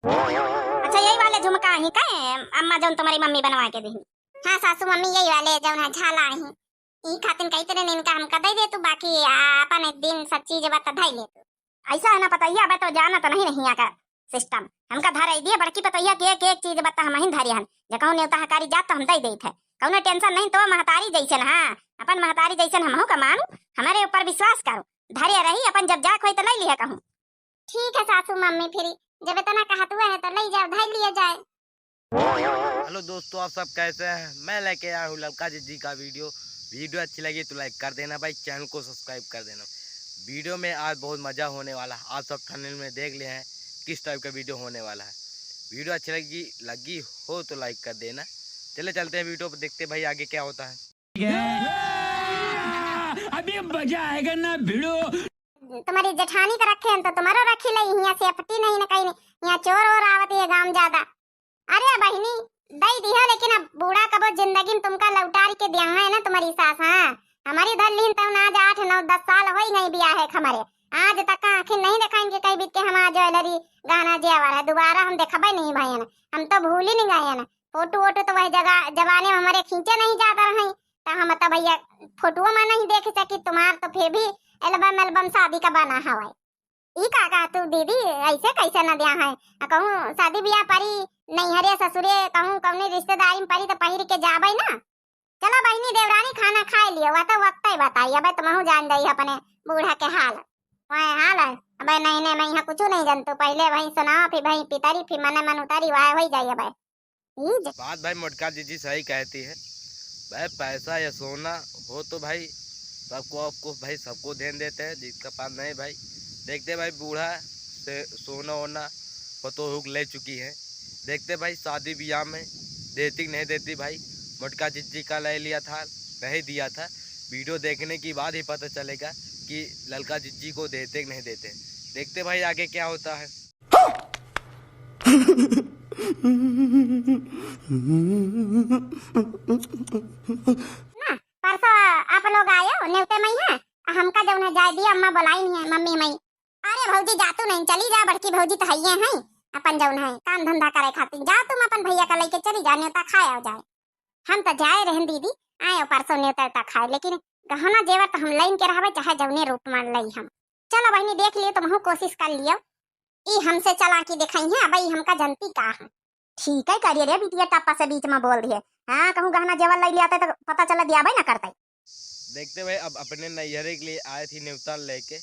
अच्छा यही वाले झुमका ही का है अम्मा जौन तुम्हारी मम्मी बनवा के दी। हाँ सासू मम्मी यही वाले जौन है झाला ही ई खातिन कई तरह इनका हमका दे दे तू बाकी अपन एक दिन सब चीज बता धाई ले तू। ऐसा है ना पतैया अब तो जाना तो नहीं नहीं का सिस्टम हमका धराई दिए बड़की पतैया के एक चीज बता हम ही धरी हन जे कहूं नेवता हकारी जात तो हम दई देत है कौनो टेंशन नहीं तो महतारी जैसन हां अपन महतारी जैसन हमहु का मानू हमारे ऊपर विश्वास करो धैर्य रही अपन जब जाक होई तो ले लिया कहूं। ठीक है सासू मम्मी फिर जब इतना कहत हुआ है तो ले जाओ धाई लिया जाए। हेलो दोस्तों, आप सब कैसे हैं? मैं लेके आया हूँ ललका जी का वीडियो अच्छी लगी तो लाइक कर देना भाई, चैनल को सब्सक्राइब कर देना। वीडियो में आज बहुत मज़ा होने वाला है, आप सब थंबनेल में देख ले हैं किस टाइप का वीडियो होने वाला है। वीडियो अच्छी लगी हो तो लाइक कर देना। चले चलते हैं वीडियो पर, देखते भाई आगे क्या होता है। अभी मजा आएगा ना भिड़ो। तुम्हारी जेठानी का रखे हैं तो तुम्हारो रखी लई यहाँ से फटी नहीं ना कहीं यहाँ चोर और आवती है गांव ज्यादा। अरे बहनी दई दी है लेकिन अब बूढ़ा कबो जिंदगी में तुमका लौटार के दिया है ना तुम्हारी सास। हाँ हमारी उधर लीन तब आज 8 9 10 साल हो ही नहीं बिया है हमारे आज तक आंखें नहीं दिखाएंगे कहीं बीत के हमारा ज्वेलरी गहना जेवर है दोबारा हम देखबे नहीं भाई ना हम तो भूल ही नहीं गए ना। फोटो वोटो तो वही जगह जमाने में हमारे खींचे नहीं जाता रहे तो हम तो भैया फोटो में नहीं देख सकी तुम्हार तो फिर भी एल्बम शादी का बना हवा ई का तू दीदी ऐसे कैसे न दिया है कहूँ शादी ब्याह परी नैहरे ससुरे कहूँ कौनी रिश्तेदारी में परी तो पहिर के जाबे ना। चलो बहनी देवरानी खाना खाए लियो वह तो वक्त ही बताइए अब तुम जान दई अपने बूढ़ा के हाल वह हाल है अब नहीं मैं यहाँ कुछ नहीं जानती पहले भाई सुनाओ फिर भाई पितारी फिर मन मन उतारी वह हो जाइए भाई बात भाई मोटका जी सही कहती है भाई, पैसा या सोना हो तो भाई सबको आपको भाई सबको ध्यान देते हैं, जिसका पास नहीं भाई देखते भाई बूढ़ा से सोना वोना पतो हुक ले चुकी है। देखते भाई शादी ब्याह में देती नहीं देती भाई। मोटका जी का ले लिया था नहीं दिया था, वीडियो देखने के बाद ही पता चलेगा कि ललका जी को देते कि नहीं देते। देखते भाई आगे क्या होता है। परसों आप लोग आए हो न्योते में है हमका जब न जाए दिया अम्मा बुलाई नहीं है मम्मी मई। अरे भौजी जा तू नहीं चली जा बड़की भौजी तो हइये हैं अपन जौन है काम धंधा करे खातिर जा तुम अपन भैया का लेके चली जा न्योता खाए आ जाए। हम तो जाए रहन दीदी आए परसों न्योता खाए लेकिन गहना जेवर तो हम लाइन के रहबे चाहे जौने रूप में लई हम। चलो बहनी देख लियो तुम कोशिश कर लियो ई हमसे चला के दिखाई है भाई हमका जनती का है। ठीक है करिए रे बिटिया टापा से बीच में बोल दिए हाँ कहूँ गहना जेवर ले लिया तो पता चला दिया भाई ना करता। देखते भाई अब अपने नैहरे के लिए आए थी न्योता लेके,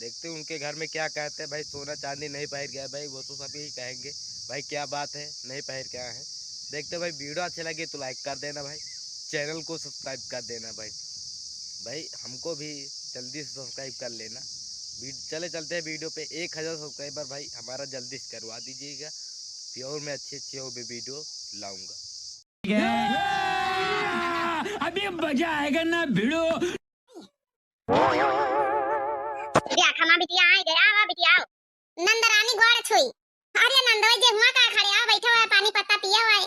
देखते उनके घर में क्या कहते हैं भाई। सोना चांदी नहीं पहन गया भाई, वो तो सभी कहेंगे भाई क्या बात है नहीं पहन क्या है। देखते भाई वीडियो अच्छी लगी तो लाइक कर देना भाई, चैनल को सब्सक्राइब कर देना भाई हमको भी जल्दी से सब्सक्राइब कर लेना। चले चलते हैं वीडियो पे 1000 सब्सक्राइबर भाई हमारा जल्दी से करवा दीजिएगा, फिर और मैं अच्छी हो वीडियो लाऊंगा। अभी मजा आएगा ना भिड़ो। खमा बिटिया आए गए आवा बिटिया आओ नंदरानी गोड़ छुई। अरे नंदोई जे हुआ का खड़े आओ बैठे हुए पानी पत्ता पिया हुआ है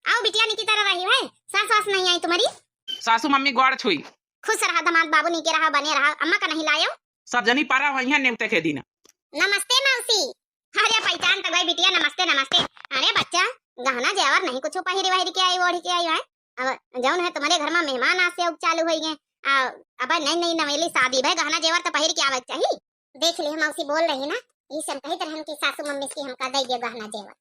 आओ बिटिया नी की तरह रही है सास नहीं आई तुम्हारी। सासू मम्मी गोड़ छुई खुश रहा दामाद बाबू नी के रहा बने रहा अम्मा का नहीं लायो सब जनी पारा वही है नेमते के दिन। नमस्ते मौसी। अरे पहचान तो गई बिटिया नमस्ते नमस्ते। अरे बच्चा गहना जेवर नहीं कुछ पहिरी वहिरी के आई ओढ़ी के आई है अब जौन है तुम्हारे घर में मेहमान आज से चालू हो गए अब नहीं नवेली शादी भाई गहना जेवर तो पहिर के आवे चाहिए। देख ले मौसी बोल रही ना ई सब कही तरह की सासू मम्मी की हमका दई दे गहना जेवर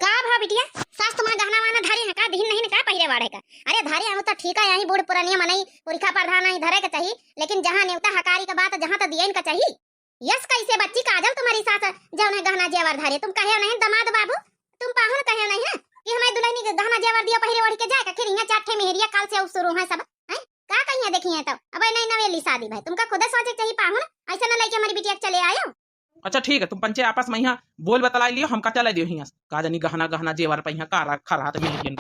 का भा बिटिया सास तुम्हारा गहना वाना धरी है का दिन नहीं का पहिरे वाड़े का। अरे धरे हम तो ठीक है यही बूढ़ पुरानिया मनई पुरखा प्रधान नहीं धरे का चाहिए लेकिन जहां न्योता हकारी का बात जहां तो दियन का चाहिए। यस कैसे बच्ची काजल तुम्हारी सास जौन है गहना जेवर धरे तुम कहे नहीं दमाद बाबू तुम पाहुन कहे नहीं है कि हमारी दुल्हनी के गहना जेवर दिया पहिरे ओढ़ के जाए फिर यहाँ चाटे मेहरिया काल से शुरू है सब है का कहिए देखिए तो अब नहीं नवेली शादी भाई तुमका खुद सोचे चाहिए पाहुन ऐसा ना लेके हमारी बिटिया चले आयो। अच्छा ठीक है तुम पंचे आपस में यहाँ बोल बतला लियो हमका चला दियो यहाँ का जानी गहना जेवर पे यहाँ का खरा तो मिल गन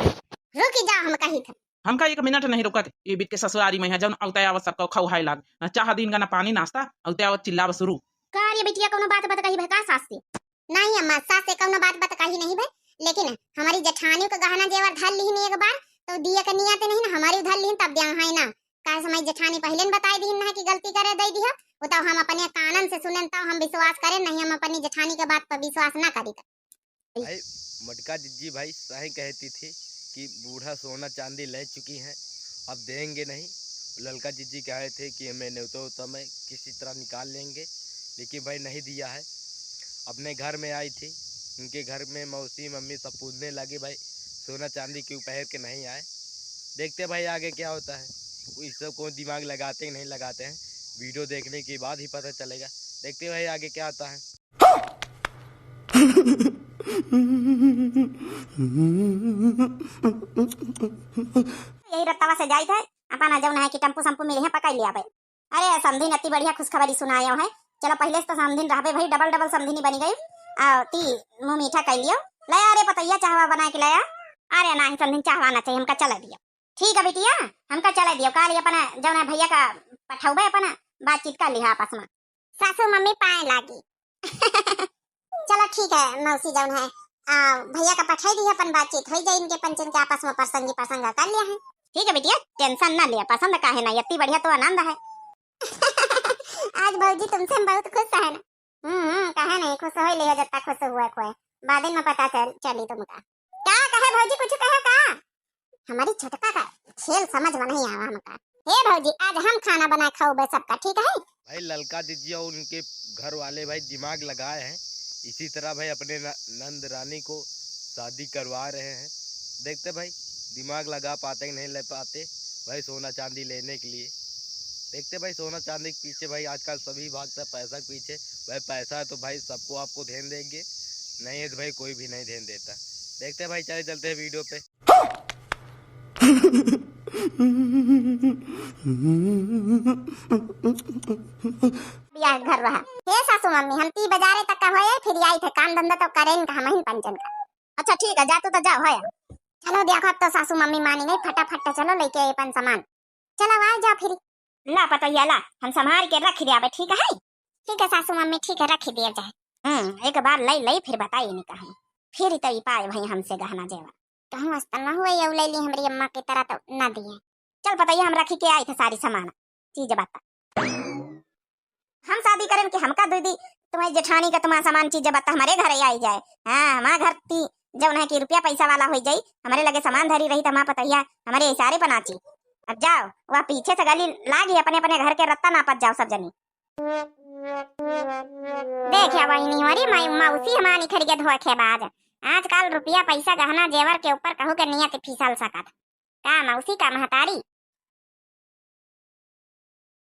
रुक जा हम कही था हमका 1 मिनट नहीं रुका ये बीत के ससुरारी में जौन औते आवत सबको खौहाई लाग ना चाह दिन का ना पानी नाश्ता औते आवत चिल्लाव शुरू का रे बिटिया कोनो बात कही भाई का सास से नहीं अम्मा सास से कोनो बात कही नहीं भाई लेकिन हमारी जेठानी का गहना जेवर धर ली एक बार तो दिया का नियत नहीं ना हमारी उधर ली तब दिया है ना का समय जेठानी पहले बताई दी ना कि गलती करे दे दी वो तो हम अपने कानन से सुने तो हम विश्वास करें नहीं हम अपनी जेठानी के बात पर विश्वास ना करी। भाई मटका जिज्जी भाई सही कहती थी कि बूढ़ा सोना चांदी ले चुकी हैं, अब देंगे नहीं। ललका जिज्जी कहे थे कि हमें न्योता में किसी तरह निकाल लेंगे, लेकिन भाई नहीं दिया है। अपने घर में आई थी, उनके घर में मौसी मम्मी सब पूछने लगे भाई सोना चांदी क्यों पहन के नहीं आए। देखते भाई आगे क्या होता है, इस सब को दिमाग लगाते हैं नहीं लगाते हैं, वीडियो देखने के बाद ही पता चलेगा। देखते भाई आगे क्या आता है। यही रत्तावा से जाई थे अपना जौन है कि टम्पू संपू मिले हैं पकड़ लिया भाई। अरे समधिन अति बढ़िया खुशखबरी सुनाया है। चलो पहले से तो समधिन रहबे भाई, डबल डबल समधिनी बनी गई। ती मुंह मीठा कर लियो। ले अरे पतैया चाहवा बना के लाया। अरे नहीं समधिन चाहवाना चाहिए, हमका चला दिया। ठीक है बेटिया, हमका चला दियो। काल अपना जौन है भैया का पठाऊबे, अपना बातचीत कर लिहा आपस में। सासू मम्मी पाए लागी। चलो ठीक है मौसी जौन है भैया का पठाई दी, अपन बातचीत हो जाए इनके पंचन के आपस में, प्रसंगी प्रसंग कर लिया है। ठीक है बेटिया, टेंशन ना लिया, पसंद काहे ना, इतनी बढ़िया तो आनंद है। आज भौजी तुमसे हम बहुत खुश है ना। कहे नहीं खुश हो लिया, जब तक खुश हुआ कोई बाद में पता चली तुमका। क्या कहे भौजी, कुछ कहे का? हमारी छोटका का खेल समझ में नहीं आवा हमका। हे भौजी आज हम खाना बना खाओगे सबका, ठीक है? भाई ललका दीजिए और उनके घर वाले भाई दिमाग लगाए हैं, इसी तरह भाई अपने नंद रानी को शादी करवा रहे हैं। देखते भाई दिमाग लगा पाते कि नहीं ले पाते भाई सोना चांदी लेने के लिए। देखते भाई सोना चांदी के पीछे भाई आजकल सभी भागता है पैसा के पीछे। भाई पैसा है तो भाई सबको आपको ध्यान देंगे, नहीं है तो भाई कोई भी नहीं ध्यान देता। देखते भाई चले चलते हैं वीडियो पे। घर रहा हे सासू मम्मी, हम ती बाजारे तक का होए, फिर आई थे काम धंधा तो करें का हम ही पंचन का। अच्छा ठीक है, जा तो जाओ है। चलो देखो अब तो सासू मम्मी मानी नहीं, फटाफट चलो लेके अपन सामान। चलो आ जाओ फिर। ला पतैया ला, हम संभाल के रख दिया। ठीक है? ठीक है सासू मम्मी, ठीक है रख दिया जाए। एक बार लई फिर बताइए नहीं कहीं, फिर तो पाए भाई हमसे गहना जेवर कहूँ वास्ता ना हुए, ये ले ली हमारी अम्मा की तरह तो ना दिए। चल पतैया हम रखी के आए थे सारी सामान चीज बता। हम शादी करें कि हमका दीदी तुम्हारी जेठानी का तुम्हारा सामान चीज बता हमारे घर आई जाए। हाँ हमारे घर ती जब है कि रुपया पैसा वाला हो जाई, हमारे लगे सामान धरी रही तो हमारा पतैया हमारे इशारे पर नाची। अब जाओ वह पीछे से गली लागी, अपने अपने घर के रत्ता नापत जाओ सब जनी। देखिए वही नहीं हमारी मौसी हमारी खरीद धोखेबाज। आजकल रुपया पैसा गहना जेवर के ऊपर कहू के नियत फिसल सकत का मौसी का महतारी।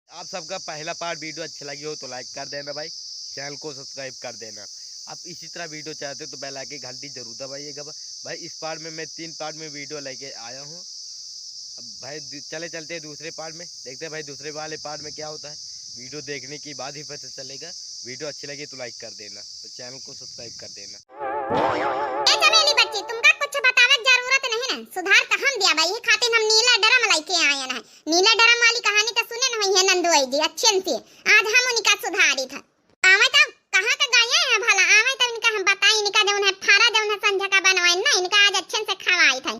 आप सबका पहला पार्ट वीडियो अच्छा लगी हो तो लाइक कर देना भाई, चैनल को सब्सक्राइब कर देना। आप इसी तरह वीडियो चाहते हो तो बेल आइकन की घंटी जरूर दबाइएगा भाई। इस पार्ट में मैं 3 पार्ट में वीडियो लेके आया हूँ। अब भाई चले चलते हैं दूसरे पार्ट में, देखते हैं भाई दूसरे वाले पार्ट में क्या होता है। वीडियो देखने के बाद ही पता चलेगा। वीडियो अच्छी लगी तो लाइक कर देना, तो चैनल को सब्सक्राइब कर देना। चमेली बच्ची तुमका कुछ बतावे जरूरत नहीं ना, सुधार तो हम दिया भाई, खातिर हम नीला ड्रम लेके आए ना। नीला ड्रम वाली कहानी तो सुने न है नंदुई जी अच्छे से, आज हम उनका सुधारी था। आवे तो कहां का गए हैं भला, आवे तो इनका हम बताई, इनका जौन है थारा जौन है संझा का बनवाई ना, इनका आज अच्छे से खवाई था।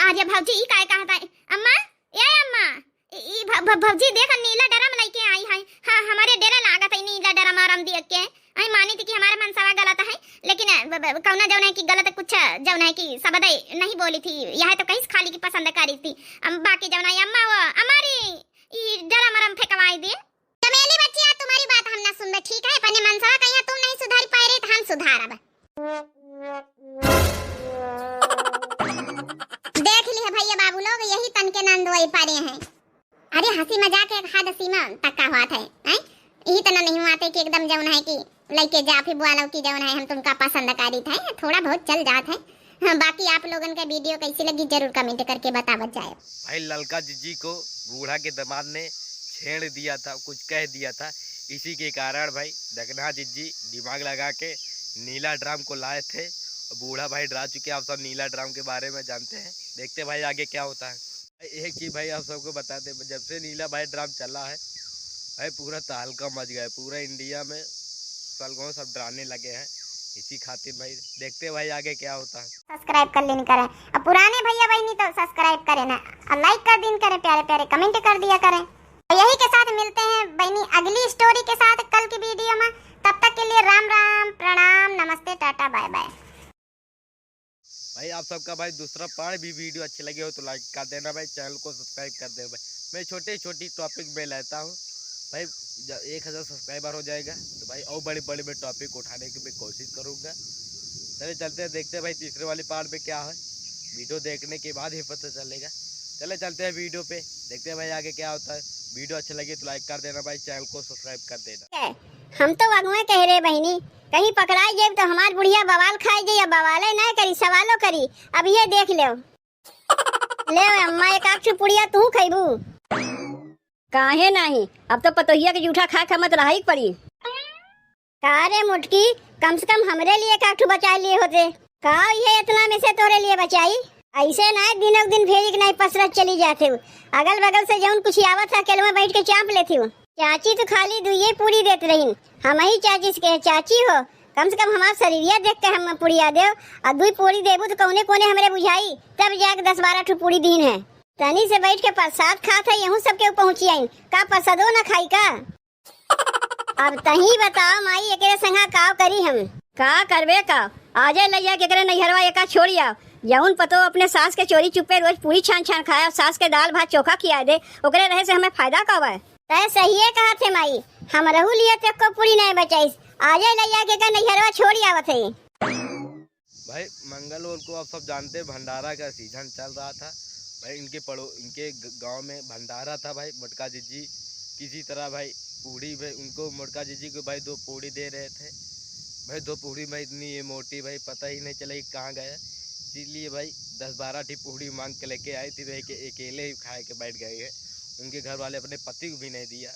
आज भौजी ई काय कहता है अम्मा, ये अम्मा ई भौजी देख नीला ड्रम लेके आई है। हां हमारे डेरा लागत है नीला ड्रम आराम देख के आई, मानी थी कि हमारा मनसावा गलत है, लेकिन कौना जौन है कि गलत कुछ जौन है कि सबदे नहीं बोली थी, यह तो कहीं खाली की पसंद करी थी। बाकी जौन है अम्मा वो हमारी ई ड्रम आराम फेंकवाई दे। चमेली बच्चिया तुम्हारी बात हम ना सुनबे, ठीक है? अपने मनसावा कहिया तुम नहीं सुधारी पाए रहे तो हम सुधारब। देख लिए भैया बाबू लोग यही तन के नंदोई पारे हैं। अरे हंसी मजाक एक हद सीमा तक का हुआ था हैं, यही तना नहीं हुआ थे कि एकदम जौन है कि लेके जा फिर बुआलो की जौन है हम तुमका पसंद करी था, थोड़ा बहुत चल जात है। हाँ, बाकी आप लोगन का वीडियो कैसी लगी जरूर कमेंट करके बतावत जाए। भाई ललका जीजी को बूढ़ा के दामाद ने छेड़ दिया था, कुछ कह दिया था, इसी के कारण भाई दगना जीजी दिमाग लगा के नीला ड्राम को लाए थे। बूढ़ा भाई डरा चुके, आप सब नीला ड्राम के बारे में जानते हैं। देखते भाई आगे क्या होता है। एक चीज भाई आप सबको बताते, जब से नीला भाई ड्राम चला है भाई पूरा तहलका मच गया है, पूरा इंडिया में गाँव सब डराने लगे हैं इसी खातिर भाई। देखते भाई आगे क्या होता है। सब्सक्राइब कर लेनी करें, और पुराने भैया बहनी तो सब्सक्राइब करें ना, और लाइक कर दिन करें, प्यारे प्यारे कमेंट कर दिया करें। और यही के साथ मिलते हैं बहनी अगली स्टोरी के साथ कल की वीडियो में। तब तक के लिए राम राम, प्रणाम, नमस्ते, टाटा, बाय बाय। भाई आप सबका भाई दूसरा पार्ट भी वीडियो अच्छी लगी हो तो लाइक कर देना भाई, चैनल को सब्सक्राइब कर देना भाई। मैं छोटी छोटी टॉपिक में लाता हूँ भाई, जब 1000 सब्सक्राइबर हो जाएगा तो भाई और बड़े बड़े मैं टॉपिक उठाने की मैं कोशिश करूँगा। चले चलते हैं, देखते हैं भाई तीसरे वाली पार्ट में क्या है, वीडियो देखने के बाद ही पता चलेगा। चले चलते हैं वीडियो पे, देखते हैं भाई आगे क्या होता है। वीडियो अच्छी लगी तो लाइक कर देना भाई, चैनल को सब्सक्राइब कर देना। हम तो अगुआ कह रहे बहनी, कहीं पकड़ाई जाए तो हमार बुढ़िया बवाल खाई जाए, या बवाले ना करी सवालों करी। अब ये देख लो ले अम्मा एक आख पुड़िया तू खैबू काहे नहीं, अब तो पतोहिया के जूठा खा खा मत रही पड़ी। का रे मुटकी, कम से कम हमरे लिए काठू बचा लिए होते का, ये इतना में से तोरे लिए बचाई। ऐसे ना दिनों दिन फेरी के नहीं पसरत चली जाते हो, अगल बगल से जौन कुछ आवत था केलवा बैठ के चाप लेती हो। चाची तो खाली दुइये पूरी देते रही, हम ही चाची से कहे चाची हो, कम से कम हमारा शरीरिया देख के हम पूड़िया दे, और दुई पूरी देबू तो कौने कोने हमरे बुझाई, तब जाके 10-12 ठू पूरी दीन है। तनी से बैठ के प्रसाद खात है, यहूँ सबके पहुँची आई का प्रसादो ना खाई का। अब तही बताओ माई एकरे संगा काव करी हम का करबे का, आजे लैया केकरे नैहरवा एका छोड़िया, जौन पतो अपने सास के चोरी चुपे रोज पूरी छान छान खाया, सास के दाल भात चोखा खिया दे, ओकरे रहे से हमें फायदा का बा। तय सही कहा थे माई, हम रहू लिए तक को पूरी नहीं बचाई, आजे लैया के का नैहरवा छोड़ी आवत है। भाई मंगलवार को आप सब जानते हैं भंडारा का सीजन चल रहा था भाई, इनके गांव में भंडारा था भाई। मोटका जीजी किसी तरह भाई पूड़ी भाई उनको, मोटका जीजी को भाई 2 पूड़ी दे रहे थे भाई। 2 पूड़ी भाई इतनी ये मोटी भाई पता ही नहीं चला कि कहाँ गया, इसीलिए भाई 10-12 ठी पूड़ी मांग के लेके आई थी भाई, के अकेले ही खा के बैठ गए हैं। उनके घर वाले अपने पति को भी नहीं दिया,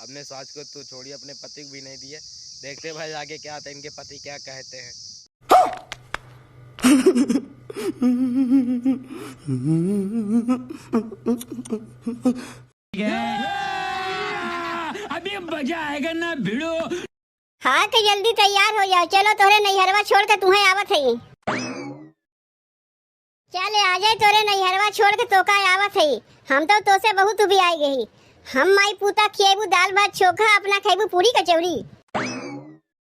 अपने सास को तो छोड़िए अपने पति को भी नहीं दिया। देखते भाई आगे क्या आता है, इनके पति क्या कहते हैं। अभी मजा आएगा ना भिड़ो। हाँ तो जल्दी तैयार हो जाओ, चलो तोरे नैहरवा छोड़ के तुम्हें आवत है। चले आ जाए तोरे नैहरवा छोड़ के तो का आवत है, हम तो से बहुत भी आई गई। हम माई पूता खिएबू दाल भात चोखा, अपना खेबू पूरी कचौड़ी।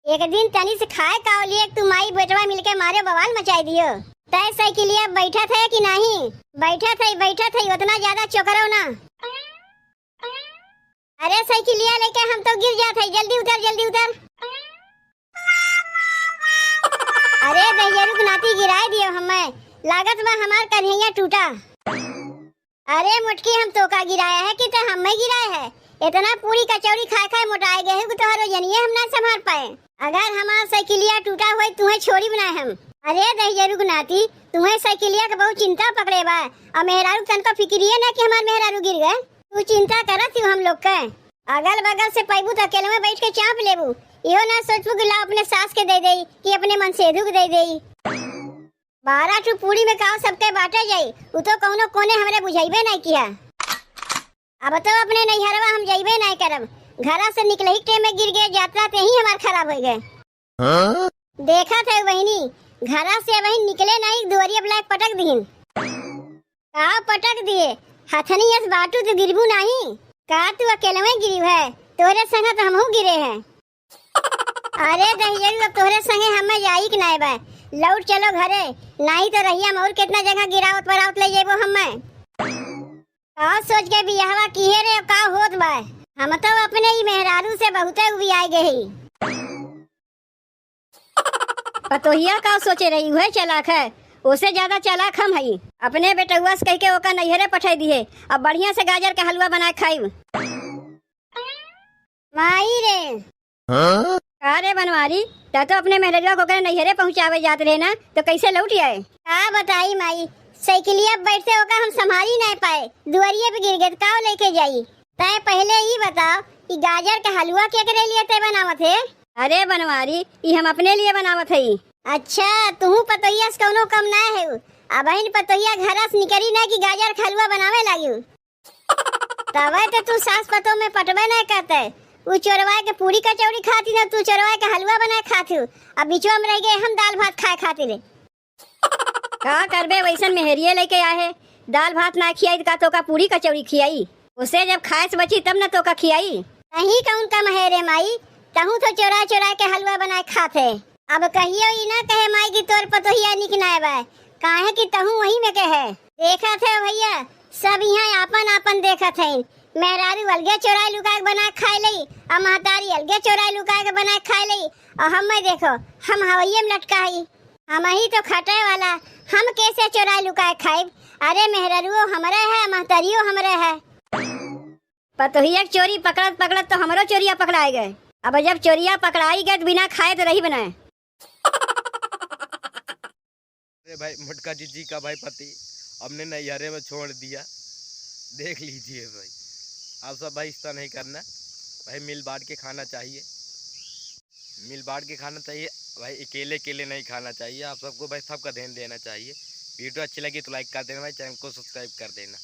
एक दिन तनी से खाए का लिए तू माई बेटवा मिलके मारे बवाल मचाई दियो। तय साइकिलिया बैठा था कि नहीं? बैठा था उतना ज्यादा चोकरो ना। अरे साइकिलिया लेके हम तो गिर जाते, जल्दी उतर। अरे दहियरू के नाती गिराए दियो हमें, लागत में हमार कन्हैया टूटा। अरे मुटकी हम तो का गिराया है कि तो हम गिराए है, इतना पूरी कचौड़ी खाए मोटाए गए हैं तो हरो जनिए हम ना संभाल पाए। अगर हमारा साइकिलिया टूटा हुआ तुम्हें छोड़ी बनाए हम। अरे दहियरू के नाती तुम्हें साइकिलिया का बहुत चिंता पकड़े बा, और मेहरारू तन को फिक्रिए ना कि हमार मेहरारू गिर गए। तू चिंता करत हम लोग के, अगल बगल से पैबू तो अकेले में बैठ के चाप लेबू, इहो ना सोचबू कि ला अपने सास के दे दे कि अपने मनसेधु के दे दे। 12 ठू पूरी में काव सबके बांटे जाई, उ तो कौनो कोने हमरे बुझाइबे नहीं किया। अब तो अपने नैहरवा हम जाइबे नहीं करब, घरा से निकले ही टे में गिर गए, यात्रा ते ही हमार खराब हो गए। देखा था बहनी, घरा से वही निकले नहीं, दुआरिया ब्लैक पटक दीन। का पटक दिए हथनी यस बाटू तो गिरबू नहीं का, तू अकेले में गिरी है, तोरे संग तो हमहू गिरे हैं। अरे दहियरू अब तोरे संगे हमें जाई कि नहीं बा, लौट चलो घरे, नहीं तो रहिया और कितना जगह गिरावत परावत ले जेबो हमें। का सोच के बियाहवा किए रे का होत बा, हम तो अपने ही मेहरारू से बहुते उबियाए गई। पतोहिया का सोचे रही है चालाक है, उसे ज्यादा चालाक हम हई। अपने बेटुआ से कह के ओका नैहरे पठाई दिए, अब बढ़िया से गाजर का हलवा बनाए खाई। माई रे अरे बनवारी तो अपने मेहरवा को नैहरे पहुँचावे जात रहे ना, तो कैसे लौट आए? का बताई माई, साइकिलिया बैठते होकर हम संभाली नहीं पाए, दुआरिये पे गिर गए, काव लेके जाई। तय पहले ही बताओ कि गाजर का हलवा क्या करे लिए ते बनावत है? अरे बनवारी ये हम अपने लिए बनावत है। अच्छा तू पतोहिया से कौनो कम ना है, अब बहन पतोहिया घरा से निकली ना कि गाजर का हलवा बनावे लगी। तब तो तू सास पतो में पटवे नहीं करते, वो चोरवाए के पूरी कचौड़ी खाती ना, तू चोरवाए के हलवा बनाए खाती, अब बीचवा में रह गए हम दाल भात खाए खाती रे। का करबे वैसन मेहरिये लेके आए, दाल भात ना खियाई का तो का पूरी कचौड़ी खियाई, उसे जब खाए से बची तब ना तो का खियाई। नहीं कौन कम है रे माई, तहू तो चोरा चोरा के हलवा बनाए खाते। अब कहियो ई ना कहे माई की तोर पतोहिया निक ना बा, काहे की तहू वही में के है। देखा थे भैया, सब यहाँ आपन आपन देखा थे। मेहरारू अलगे चोराई लुका के बना खाए लई, और महतारी अलगे चोराई लुका के बना खाए लई, और हम देखो हम हवैये में लटकाई। हम ही तो खटे वाला, हम कैसे चोराई लुका के खाए। अरे मेहरारू हमारे है, महतारियो हमारे है। पतोहिया चोरी पकड़त पकड़त तो हमारो चोरिया पकड़ाए गए। अब जब चोरिया पकड़ाई गए तो बिना खाए तो रही बनाए। अरे भाई मटका जीजी का भाई पति हमने नैहरे में छोड़ दिया, देख लीजिए भाई। आप सब भाई इस तरह नहीं करना भाई, मिल बांट के खाना चाहिए, मिल बांट के खाना चाहिए भाई, अकेले अकेले नहीं खाना चाहिए। आप सबको भाई सबका ध्यान देना चाहिए। वीडियो अच्छी लगी तो लाइक कर देना भाई, चैनल को सब्सक्राइब कर देना।